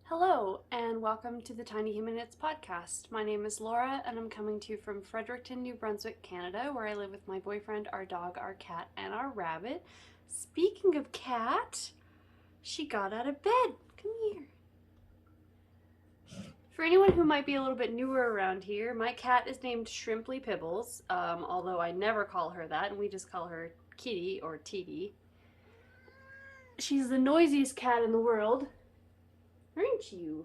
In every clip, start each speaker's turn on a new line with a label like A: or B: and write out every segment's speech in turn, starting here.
A: Hello, and welcome to the Tiny Human Knits podcast. My name is Laura, and I'm coming to you from Fredericton, New Brunswick, Canada, where I live with my boyfriend, our dog, our cat, and our rabbit. Speaking of cat, she got out of bed. Come here. For anyone who might be a little bit newer around here, my cat is named Shrimply Pibbles, although I never call her that, and we just call her Kitty or Titi. She's the noisiest cat in the world. Aren't you?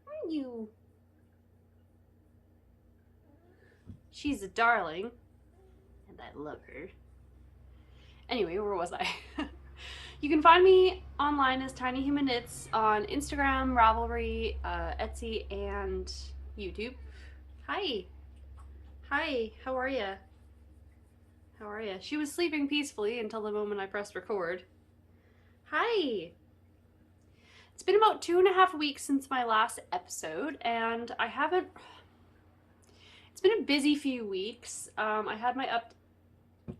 A: Aren't you? She's a darling, and I love her. Anyway, where was I? You can find me online as Tiny Human Knits on Instagram, Ravelry, Etsy, and YouTube. Hi. Hi, how are ya? How are ya? She was sleeping peacefully until the moment I pressed record. Hi. It's been about 2.5 weeks since my last episode, and I haven't... It's been a busy few weeks. I had my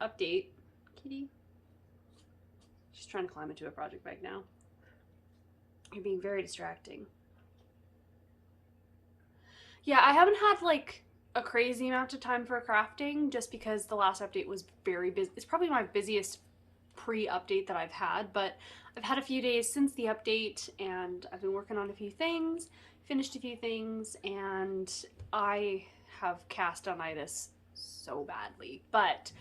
A: update. Kitty? She's trying to climb into a project bag now. You're being very distracting. Yeah, I haven't had like a crazy amount of time for crafting just because the last update was very busy. It's probably my busiest pre-update that I've had, but I've had a few days since the update and I've been working on a few things, finished a few things, and I have castonitis so badly, but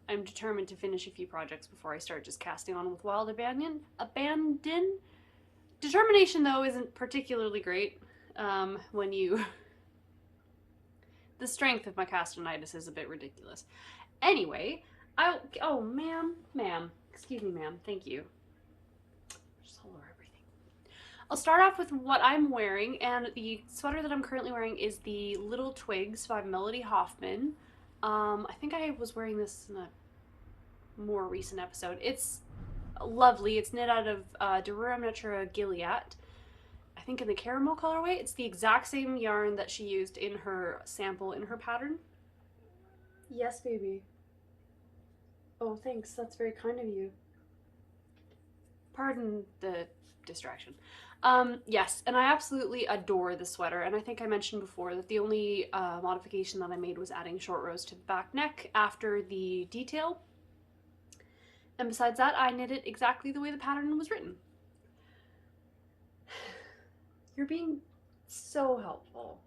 A: I'm determined to finish a few projects before I start just casting on with wild abandon. Determination, though, isn't particularly great when you... The strength of my castonitis is a bit ridiculous. Anyway, oh, ma'am. Excuse me, ma'am. Thank you. Just hold over everything. I'll start off with what I'm wearing, and the sweater that I'm currently wearing is the Little Twigs by Melody Hoffman. I think I was wearing this in a more recent episode. It's lovely. It's knit out of Durum Natura Gilead. I think in the caramel colorway. It's the exact same yarn that she used in her sample in her pattern. Yes, baby. Oh, thanks. That's very kind of you. Pardon the distraction. Yes, and I absolutely adore the sweater, and I think I mentioned before that the only modification that I made was adding short rows to the back neck after the detail. And besides that, I knit it exactly the way the pattern was written. You're being so helpful.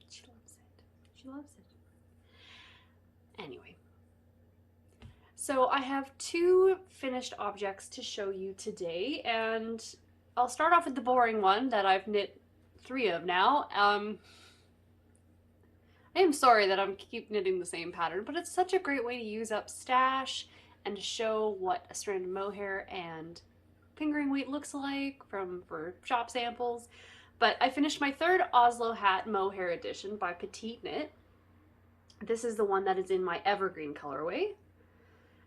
A: She loves it. She loves it. Anyway. So I have 2 finished objects to show you today, and I'll start off with the boring one that I've knit 3 of now. I am sorry that I'm keep knitting the same pattern, but it's such a great way to use up stash and to show what a strand of mohair and fingering weight looks like for shop samples. But I finished my 3rd Oslo hat mohair edition by Petite Knit. This is the one that is in my evergreen colorway.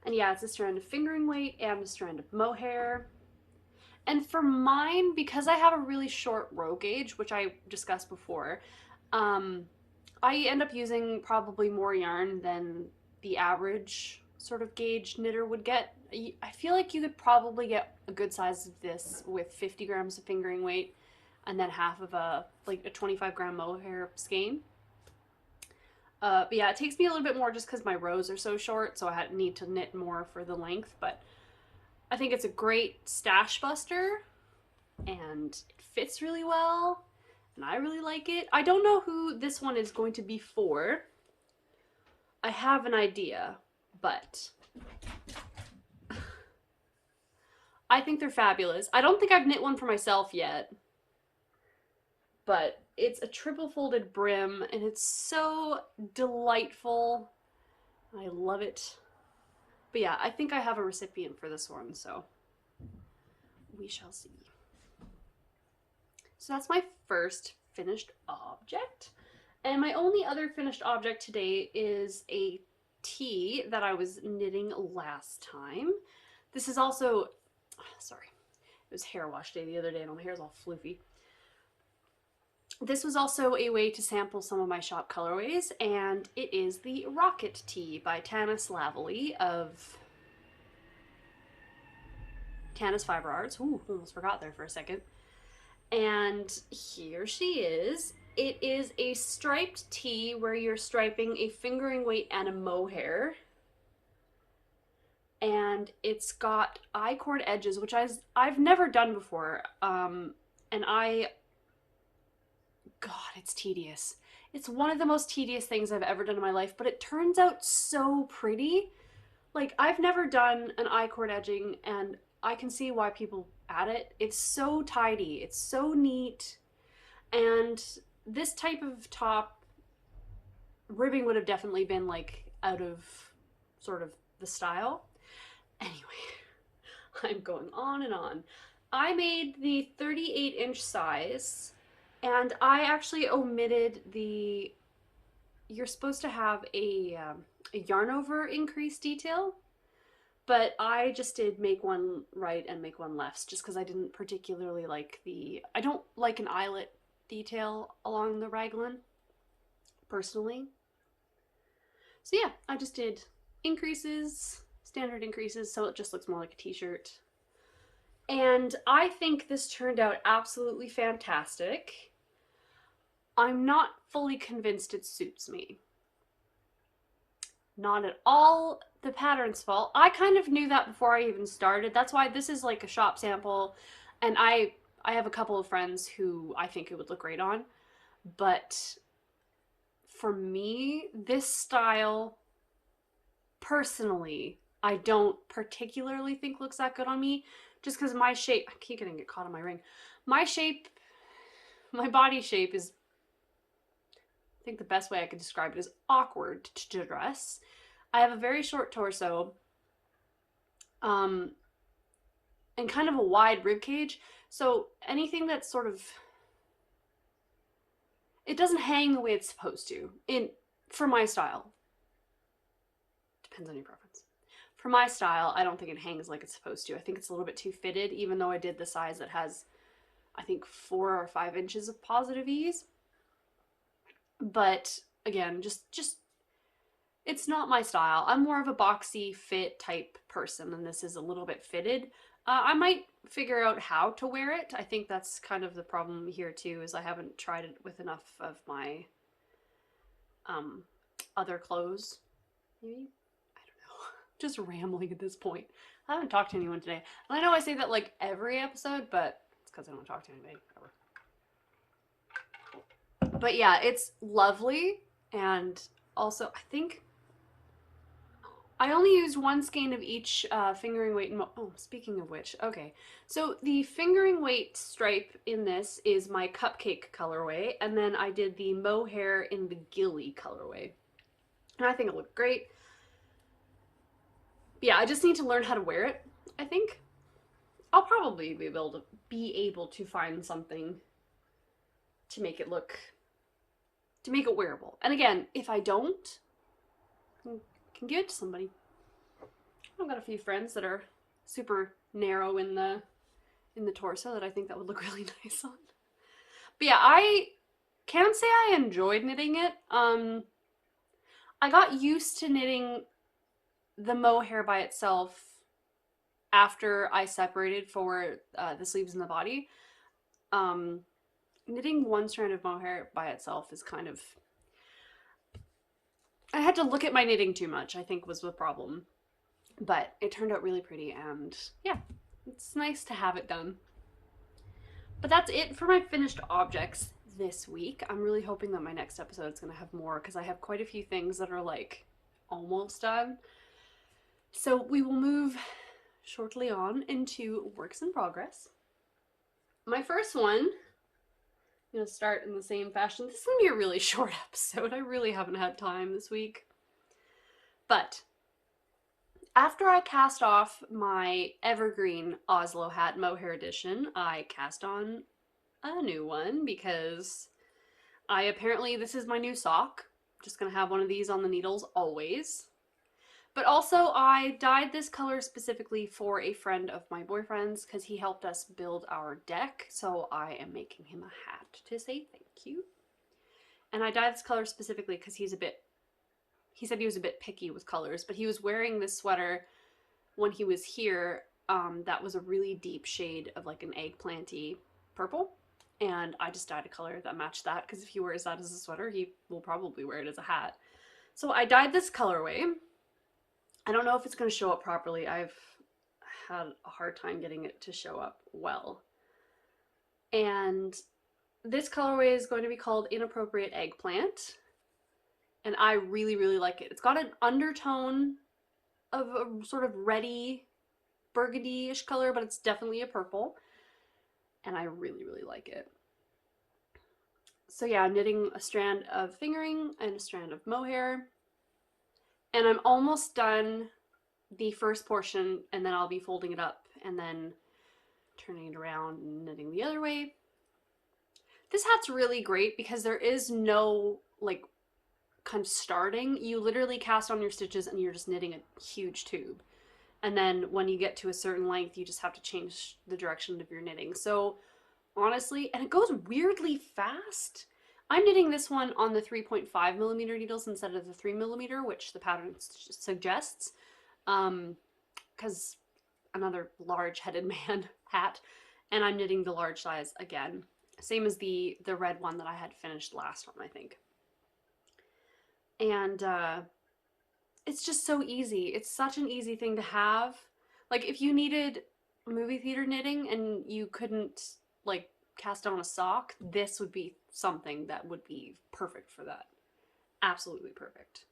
A: And yeah, it's a strand of fingering weight and a strand of mohair. And for mine, because I have a really short row gauge, which I discussed before, I end up using probably more yarn than the average sort of gauge knitter would get. I feel like you could probably get a good size of this with 50 grams of fingering weight and then half of a 25 gram mohair skein. But yeah, it takes me a little bit more just because my rows are so short, so I need to knit more for the length, but I think it's a great stash buster, and it fits really well, and I really like it. I don't know who this one is going to be for. I have an idea, but I think they're fabulous. I don't think I've knit one for myself yet, but it's a triple folded brim, and it's so delightful. I love it. But yeah, I think I have a recipient for this one, so we shall see. So that's my first finished object. And my only other finished object today is a tee that I was knitting last time. This is also, sorry, it was hair wash day the other day and my hair's all floofy. This was also a way to sample some of my shop colorways, and it is the Rocket Tee by Tanis Lavallee of Tanis Fiber Arts. Ooh, almost forgot there for a second. And here she is. It is a striped tee where you're striping a fingering weight and a mohair. And it's got I-cord edges, which I've never done before. And God, it's tedious. It's one of the most tedious things I've ever done in my life, but it turns out so pretty. Like, I've never done an I-cord edging, and I can see why people add it. It's so tidy. It's so neat. And this type of top ribbing would have definitely been, like, out of sort of the style. Anyway, I'm going on and on. I made the 38-inch size, and I actually omitted the... You're supposed to have a yarn over increase detail, but I just did make one right and make one left, just because I didn't particularly like I don't like an eyelet detail along the raglan, personally. So yeah, I just did increases, standard increases, so it just looks more like a t-shirt. And I think this turned out absolutely fantastic. I'm not fully convinced it suits me. Not at all the pattern's fault. I kind of knew that before I even started. That's why this is like a shop sample, and I have a couple of friends who I think it would look great on. But for me, this style, personally, I don't particularly think looks that good on me, just because my shape, I keep getting it caught on my ring. My shape, my body shape is, I think the best way I could describe it is awkward to dress. I have a very short torso, and kind of a wide rib cage, so anything that's sort of, it doesn't hang the way it's supposed to, for my style. Depends on your preference. For my style, I don't think it hangs like it's supposed to. I think it's a little bit too fitted, even though I did the size that has, I think, 4 or 5 inches of positive ease. But again, just it's not my style. I'm more of a boxy fit type person, and this is a little bit fitted. I might figure out how to wear it. I think that's kind of the problem here too, is I haven't tried it with enough of my other clothes. Maybe? I don't know. Just rambling at this point. I haven't talked to anyone today. And I know I say that like every episode, but it's because I don't talk to anybody ever. But yeah, it's lovely, and also I think I only used one skein of each fingering weight. Oh, speaking of which, okay. So the fingering weight stripe in this is my cupcake colorway, and then I did the mohair in the gilly colorway. And I think it looked great. Yeah, I just need to learn how to wear it, I think. I'll probably be able to find something to make it wearable. And again, if I don't, I can give it to somebody. I've got a few friends that are super narrow in the torso that I think that would look really nice on. But yeah, I can't say I enjoyed knitting it. I got used to knitting the mohair by itself after I separated for the sleeves and the body. Knitting one strand of mohair by itself is kind of... I had to look at my knitting too much, I think was the problem. But it turned out really pretty, and yeah, it's nice to have it done. But that's it for my finished objects this week. I'm really hoping that my next episode is going to have more, because I have quite a few things that are like almost done. So we will move shortly on into works in progress. My first one, I'm going to start in the same fashion. This is going to be a really short episode. I really haven't had time this week. But after I cast off my evergreen Oslo hat mohair edition, I cast on a new one because this is my new sock. I'm just going to have one of these on the needles always. But also I dyed this color specifically for a friend of my boyfriend's because he helped us build our deck. So I am making him a hat to say thank you. And I dyed this color specifically because he said he was a bit picky with colors, but he was wearing this sweater when he was here that was a really deep shade of like an eggplanty purple. And I just dyed a color that matched that, because if he wears that as a sweater, he will probably wear it as a hat. So I dyed this colorway. I don't know if it's going to show up properly. I've had a hard time getting it to show up well. And this colorway is going to be called Inappropriate Eggplant. And I really, really like it. It's got an undertone of a sort of reddy, burgundy-ish color, but it's definitely a purple. And I really, really like it. So yeah, I'm knitting a strand of fingering and a strand of mohair. And I'm almost done the first portion, and then I'll be folding it up and then turning it around and knitting the other way. This hat's really great because there is no like kind of starting. You literally cast on your stitches and you're just knitting a huge tube. And then when you get to a certain length, you just have to change the direction of your knitting. So honestly, and it goes weirdly fast. I'm knitting this one on the 3.5mm needles instead of the 3mm, which the pattern suggests, because another large-headed man hat, and I'm knitting the large size again. Same as the red one that I had finished last time, I think. And it's just so easy. It's such an easy thing to have. Like, if you needed movie theater knitting and you couldn't, like, cast on a sock, this would be something that would be perfect for that. Absolutely perfect.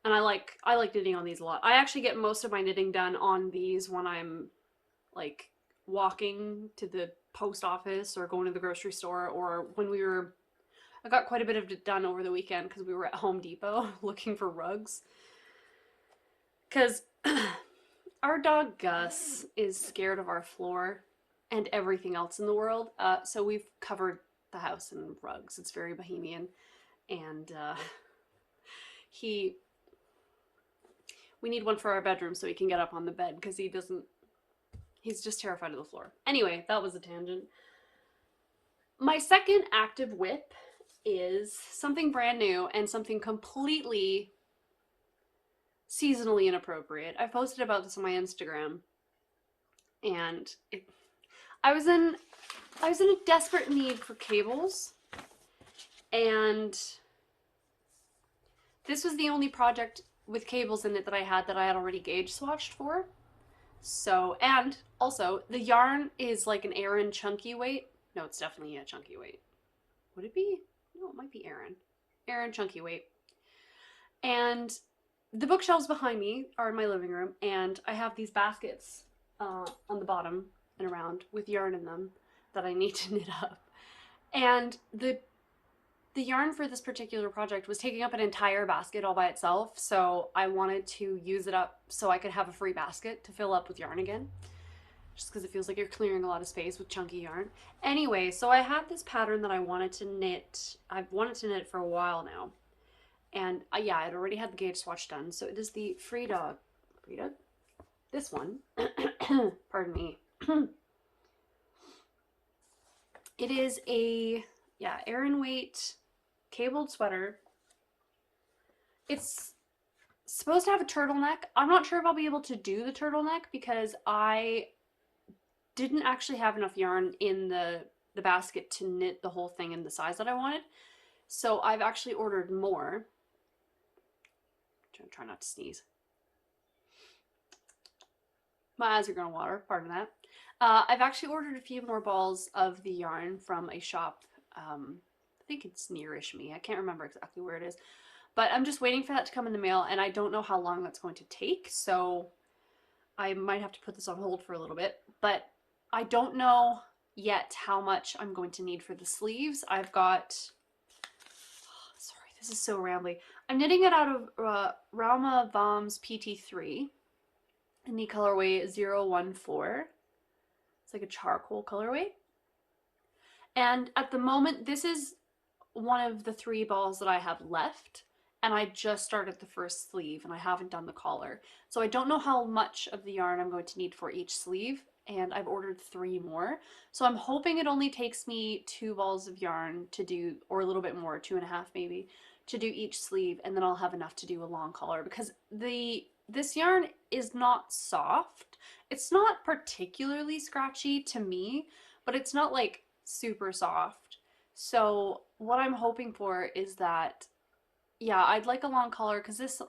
A: And I like knitting on these a lot. I actually get most of my knitting done on these when I'm like walking to the post office or going to the grocery store, or when I got quite a bit of it done over the weekend because we were at Home Depot looking for rugs. Because our dog Gus is scared of our floor and everything else in the world. So we've covered the house in rugs. It's very bohemian. And we need one for our bedroom so he can get up on the bed, because he's just terrified of the floor. Anyway, that was a tangent. My second active whip is something brand new and something completely seasonally inappropriate. I posted about this on my Instagram, and I was in a desperate need for cables, and this was the only project with cables in it that I had already gauge swatched for. So, and also the yarn is like an Aran chunky weight. No, it's definitely a chunky weight. Would it be? No, it might be Aran. Aran chunky weight. And the bookshelves behind me are in my living room, and I have these baskets on the bottom and around with yarn in them that I need to knit up. And the yarn for this particular project was taking up an entire basket all by itself, so I wanted to use it up so I could have a free basket to fill up with yarn again, just because it feels like you're clearing a lot of space with chunky yarn. Anyway, so I had this pattern that I wanted to knit. I've wanted to knit it for a while now, and yeah, I'd already had the gauge swatch done. So it is the Frida, this one, pardon me. It is a, yeah, Aran weight cabled sweater. It's supposed to have a turtleneck. I'm not sure if I'll be able to do the turtleneck because I didn't actually have enough yarn in the basket to knit the whole thing in the size that I wanted. So I've actually ordered more. Try not to sneeze. My eyes are gonna water, pardon that. I've actually ordered a few more balls of the yarn from a shop. I think it's nearish me. I can't remember exactly where it is. But I'm just waiting for that to come in the mail, and I don't know how long that's going to take, so I might have to put this on hold for a little bit. But I don't know yet how much I'm going to need for the sleeves. I've got, sorry, this is so rambly. I'm knitting it out of Rauma Vom's PT3 in the colorway 014. It's like a charcoal colorway. And at the moment, this is one of the 3 balls that I have left, and I just started the first sleeve and I haven't done the collar. So I don't know how much of the yarn I'm going to need for each sleeve, and I've ordered 3 more. So I'm hoping it only takes me 2 balls of yarn to do, or a little bit more, 2.5 maybe, to do each sleeve, and then I'll have enough to do a long collar, because the this yarn is not soft. It's not particularly scratchy to me, but it's not like super soft. So what I'm hoping for is that, yeah, I'd like a long collar because this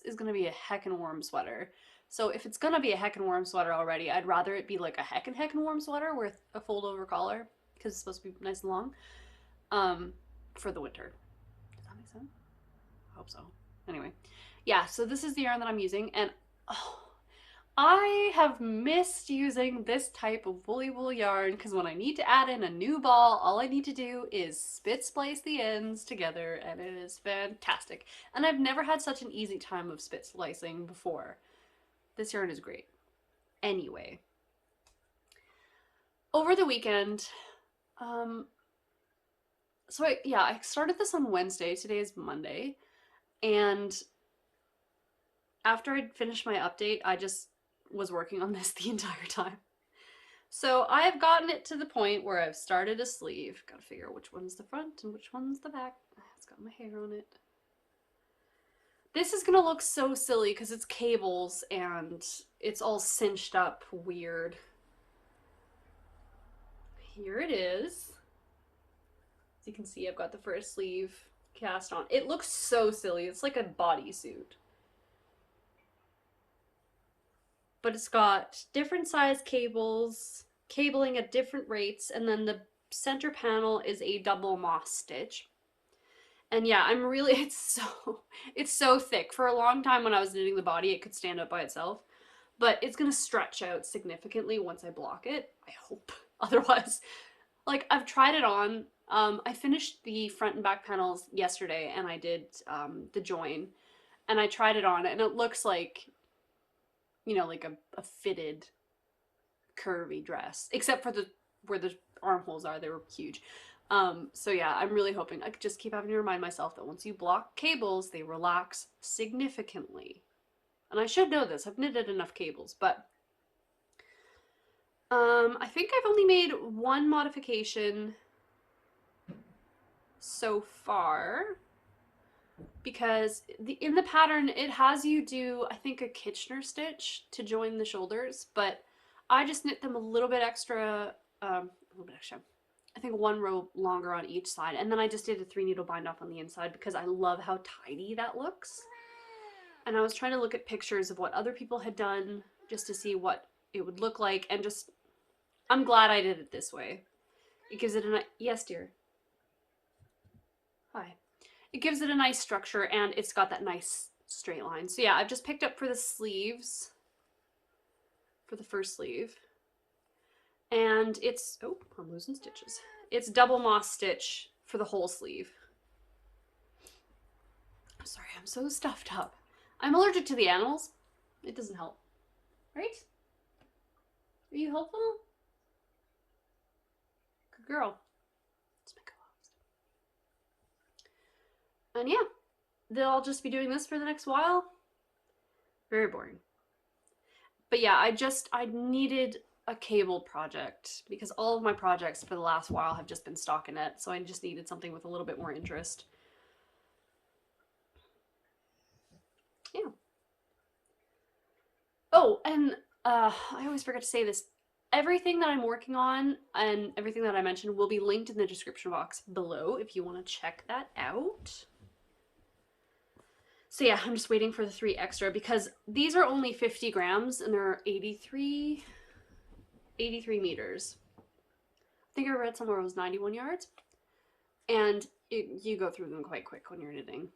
A: is gonna be a heckin' warm sweater. So if it's gonna be a heckin' warm sweater already, I'd rather it be like a heckin' warm sweater with a fold over collar because it's supposed to be nice and long, for the winter. Does that make sense? I hope so. Anyway, yeah, so this is the yarn that I'm using, and oh, I have missed using this type of woolly wool yarn because when I need to add in a new ball, all I need to do is spit splice the ends together, and it is fantastic. And I've never had such an easy time of spit splicing before. This yarn is great. Anyway, over the weekend, so I started this on Wednesday. Today is Monday, and after I'd finished my update, I just was working on this the entire time. So I have gotten it to the point where I've started a sleeve. Gotta figure out which one's the front and which one's the back. It's got my hair on it. This is gonna look so silly because it's cables and it's all cinched up weird. Here it is. As you can see, I've got the first sleeve cast on. It looks so silly. It's like a bodysuit. But it's got different size cables, cabling at different rates, and then the center panel is a double moss stitch. And yeah, it's so thick. For a long time when I was knitting the body, it could stand up by itself, but it's gonna stretch out significantly once I block it, I hope. Otherwise, like, I've tried it on. I finished the front and back panels yesterday, and I did the join, and I tried it on, and it looks like, you know, like a fitted curvy dress, except for where the armholes are. They were huge. So yeah, I'm really hoping. I just keep having to remind myself that once you block cables, they relax significantly. And I should know this. I've knitted enough cables, but I think I've only made one modification so far, because in the pattern it has you do, I think, a Kitchener stitch to join the shoulders, but I just knit them a little bit extra, I think one row longer on each side, and then I just did a 3 needle bind off on the inside because I love how tidy that looks. And I was trying to look at pictures of what other people had done just to see what it would look like, and just, I'm glad I did it this way. It gives it a yes, dear. Hi. It gives it a nice structure, and it's got that nice straight line. So yeah, I've just picked up for the sleeves, for the first sleeve. And it's, oh, I'm losing stitches. It's double moss stitch for the whole sleeve. I'm sorry, I'm so stuffed up. I'm allergic to the animals. It doesn't help. Right? Are you helpful? Good girl. Let's make a lot. And yeah, they'll just be doing this for the next while. Very boring. But yeah, I needed a cable project because all of my projects for the last while have just been stockinette, so I just needed something with a little bit more interest. Yeah. Oh, and I always forget to say this. Everything that I'm working on and everything that I mentioned will be linked in the description box below if you want to check that out. So yeah, I'm just waiting for the 3 extra because these are only 50 grams and they're 83 meters. I think I read somewhere it was 91 yards. And you go through them quite quick when you're knitting.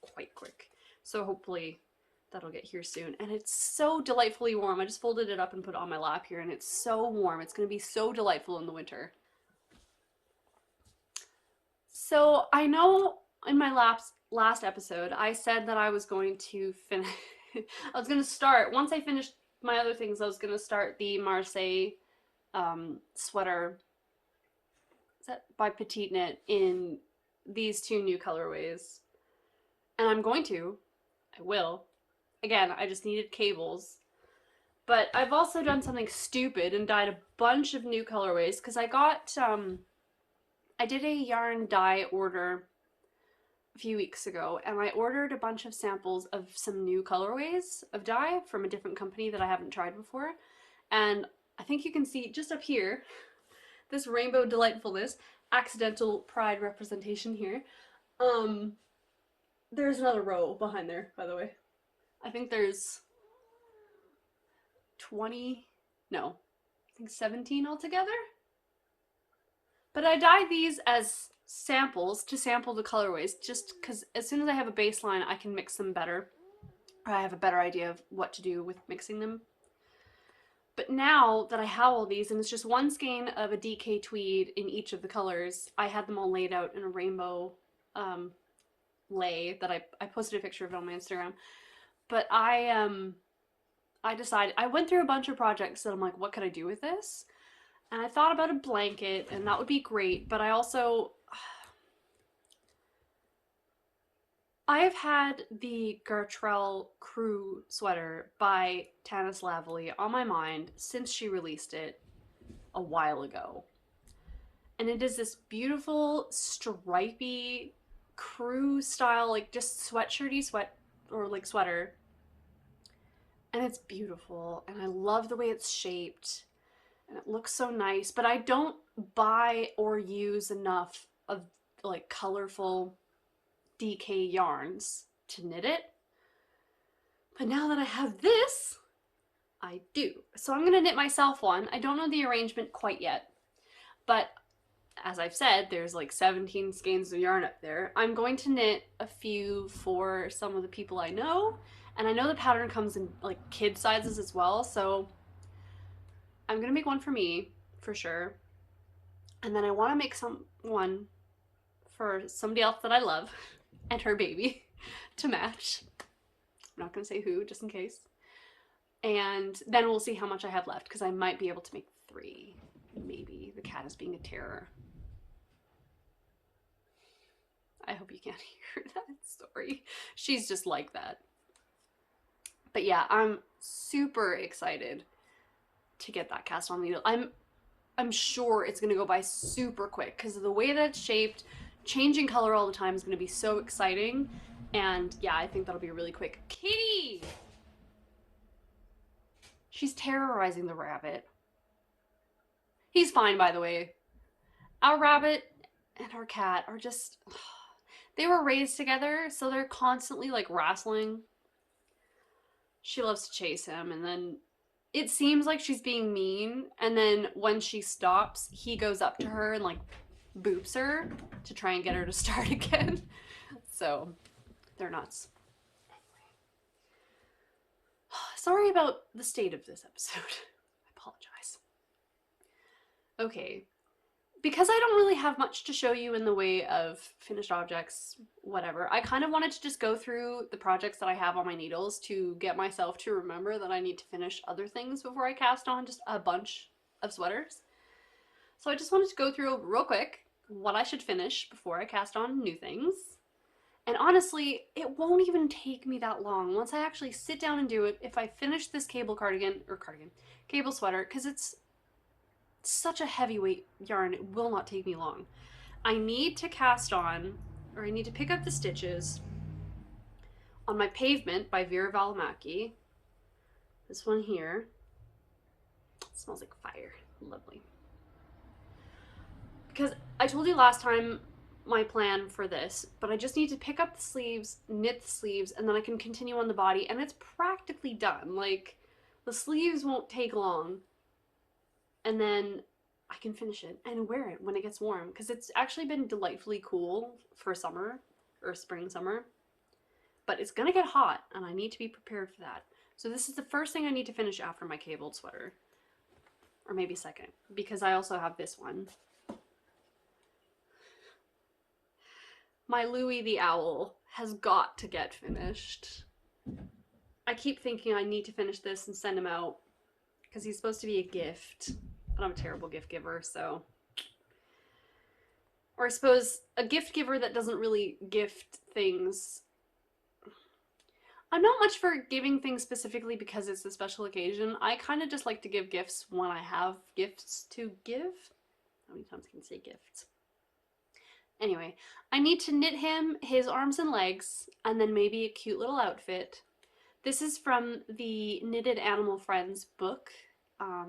A: Quite quick. So hopefully that'll get here soon. And it's so delightfully warm. I just folded it up and put it on my lap here, and it's so warm. It's going to be so delightful in the winter. So I know in my last episode, I said that I was going to finish, I was going to start, once I finished my other things, I was going to start the Marseille sweater by Petite Knit in these 2 new colorways. And I'm going to. I will. Again, I just needed cables. But I've also done something stupid and dyed a bunch of new colorways because I got, I did a yarn dye order a few weeks ago, and I ordered a bunch of samples of some new colorways of dye from a different company that I haven't tried before. And I think you can see just up here, this rainbow delightfulness, accidental pride representation here. There's another row behind there, by the way. I think there's 20, no, I think 17 altogether. But I dyed these as samples to sample the colorways, just because as soon as I have a baseline, I can mix them better. I have a better idea of what to do with mixing them. But now that I have all these, and it's just one skein of a DK tweed in each of the colors, I had them all laid out in a rainbow lay that I posted a picture of it on my Instagram. But I decided, I went through a bunch of projects that I'm like, what could I do with this? And I thought about a blanket, and that would be great, but I also, I've had the Gartrell crew sweater by Tanis Lavely on my mind since she released it a while ago. And it is this beautiful, stripy, crew style, like just sweatshirty sweater. And it's beautiful, and I love the way it's shaped. And it looks so nice, but I don't buy or use enough of like colorful DK yarns to knit it. But now that I have this, I do. So I'm gonna knit myself one. I don't know the arrangement quite yet, but as I've said, there's like 17 skeins of yarn up there. I'm going to knit a few for some of the people I know, and I know the pattern comes in like kid sizes as well, so I'm gonna make one for me, for sure. And then I wanna make one for somebody else that I love and her baby to match. I'm not gonna say who, just in case. And then we'll see how much I have left, because I might be able to make 3, maybe. The cat is being a terror. I hope you can't hear that. Sorry. She's just like that. But yeah, I'm super excited to get that cast on needle. I'm sure it's gonna go by super quick because of the way that it's shaped. Changing color all the time is gonna be so exciting. And yeah, I think that'll be really quick. Kitty! She's terrorizing the rabbit. He's fine, by the way. Our rabbit and our cat are just, they were raised together, so they're constantly like wrestling. She loves to chase him, and then it seems like she's being mean, and then when she stops, he goes up to her and like boops her to try and get her to start again. So they're nuts. Sorry about the state of this episode. I apologize. Okay, because I don't really have much to show you in the way of finished objects, whatever, I kind of wanted to just go through the projects that I have on my needles to get myself to remember that I need to finish other things before I cast on just a bunch of sweaters. So I just wanted to go through real quick what I should finish before I cast on new things. And honestly, it won't even take me that long. Once I actually sit down and do it, if I finish this cable sweater, because it's such a heavyweight yarn, it will not take me long. I need to cast on, or I need to pick up the stitches on my Pavement by Vera Valimaki. This one here. It smells like fire. Lovely. Because I told you last time my plan for this, but I just need to pick up the sleeves, knit the sleeves, and then I can continue on the body, and it's practically done. Like, the sleeves won't take long, and then I can finish it and wear it when it gets warm, because it's actually been delightfully cool for summer, or spring, summer, but it's gonna get hot, and I need to be prepared for that. So this is the first thing I need to finish after my cabled sweater, or maybe second, because I also have this one. My Louie the Owl has got to get finished. I keep thinking I need to finish this and send him out because he's supposed to be a gift, but I'm a terrible gift giver, so. Or I suppose a gift giver that doesn't really gift things. I'm not much for giving things specifically because it's a special occasion. I kind of just like to give gifts when I have gifts to give. How many times can I say gifts? Anyway, I need to knit him his arms and legs, and then maybe a cute little outfit. This is from the Knitted Animal Friends book. I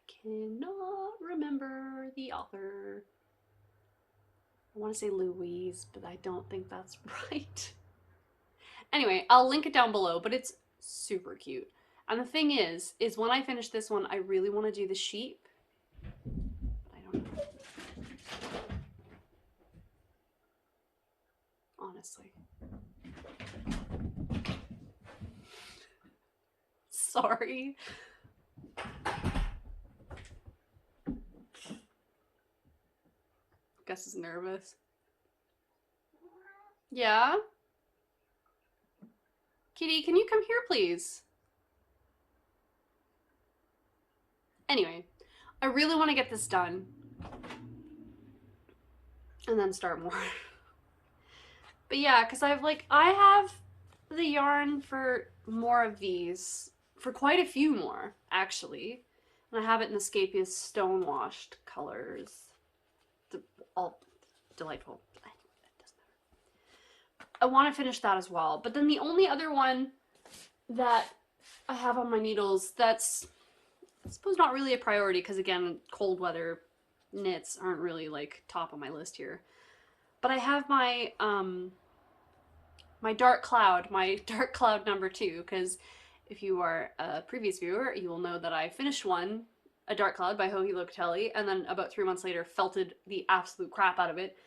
A: cannot remember the author. I want to say Louise, but I don't think that's right. Anyway, I'll link it down below, but it's super cute. And the thing is when I finish this one, I really want to do the sheep. But I don't know. Honestly. Sorry. Gus is nervous. Yeah? Kitty, can you come here, please? Anyway, I really want to get this done. And then start more. But yeah, because I have the yarn for more of these. For quite a few more, actually. And I have it in the Scapious Stonewashed colors. All delightful. It doesn't matter. I want to finish that as well. But then the only other one that I have on my needles that's, I suppose, not really a priority, because again, cold weather knits aren't really like top of my list here. But I have my my dark cloud number 2, because if you are a previous viewer, you will know that I finished a dark cloud by Joji Locatelli, and then about 3 months later felted the absolute crap out of it.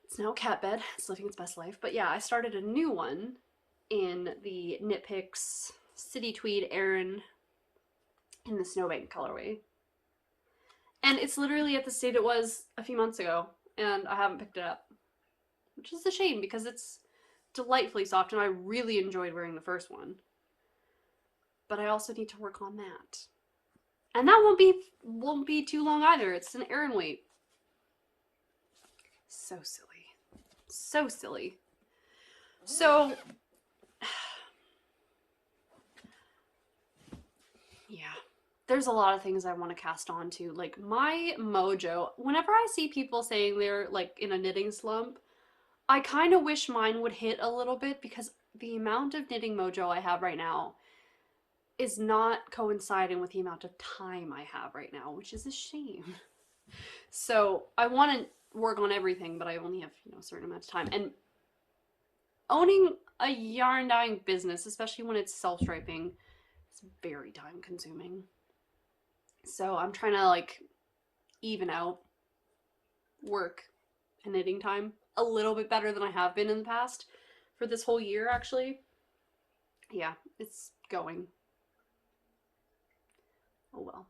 A: It's now a cat bed. It's living its best life. But yeah, I started a new one in the Knit Picks City Tweed Aran in the Snowbank colorway. And it's literally at the state it was a few months ago, and I haven't picked it up. Which is a shame, because it's delightfully soft, and I really enjoyed wearing the first one. But I also need to work on that. And that won't be too long either. It's an Aran weight. So silly. So silly. So yeah. There's a lot of things I want to cast on to. Like my mojo, whenever I see people saying they're like in a knitting slump, I kind of wish mine would hit a little bit, because the amount of knitting mojo I have right now is not coinciding with the amount of time I have right now, which is a shame. So I want to work on everything, but I only have, a certain amount of time. And owning a yarn dyeing business, especially when it's self-striping, is very time consuming. So I'm trying to like even out work and knitting time a little bit better than I have been in the past for this whole year, actually. Yeah, it's going. Oh well.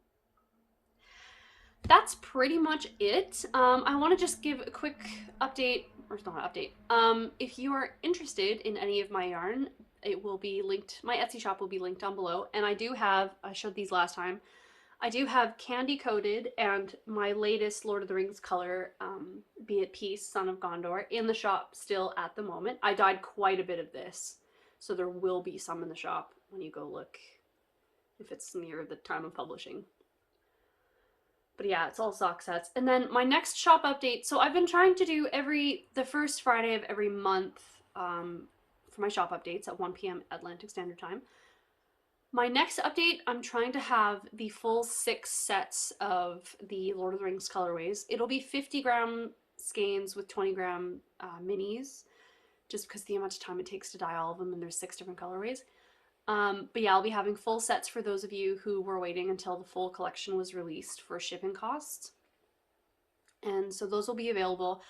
A: That's pretty much it. I want to just give a quick update, or it's not an update. If you are interested in any of my yarn, it will be linked, my Etsy shop will be linked down below. And I do have, I showed these last time, I do have Candy Coated and my latest Lord of the Rings color, Be at Peace, Son of Gondor, in the shop still at the moment. I dyed quite a bit of this, so there will be some in the shop when you go look, if it's near the time of publishing. But yeah, it's all sock sets. And then my next shop update, so I've been trying to do the first Friday of every month for my shop updates at 1 p.m. Atlantic Standard Time. My next update, I'm trying to have the full 6 sets of the Lord of the Rings colorways. It'll be 50-gram skeins with 20-gram minis, just because the amount of time it takes to dye all of them, and there's 6 different colorways. But yeah, I'll be having full sets for those of you who were waiting until the full collection was released for shipping costs. And so those will be available.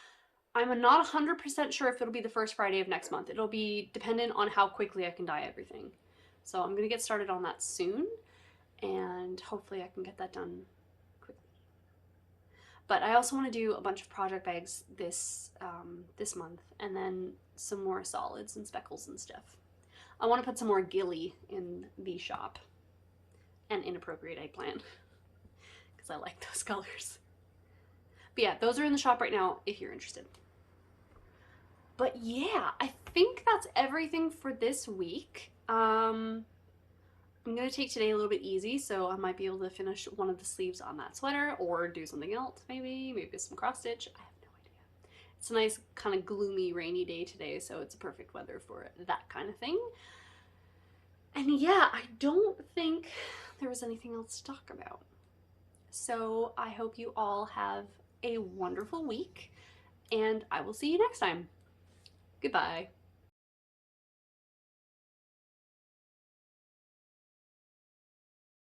A: I'm not 100% sure if it'll be the first Friday of next month. It'll be dependent on how quickly I can dye everything. So I'm going to get started on that soon, and hopefully I can get that done quickly. But I also want to do a bunch of project bags this month, and then some more solids and speckles and stuff. I want to put some more Gilly in the shop, and Inappropriate Eggplant, because I like those colors. But yeah, those are in the shop right now if you're interested. But yeah, I think that's everything for this week. I'm going to take today a little bit easy, so I might be able to finish one of the sleeves on that sweater, or do something else, maybe some cross stitch. I have no idea. It's a nice kind of gloomy rainy day today, so it's perfect weather for that kind of thing. And yeah, I don't think there was anything else to talk about. So I hope you all have a wonderful week, and I will see you next time. Goodbye.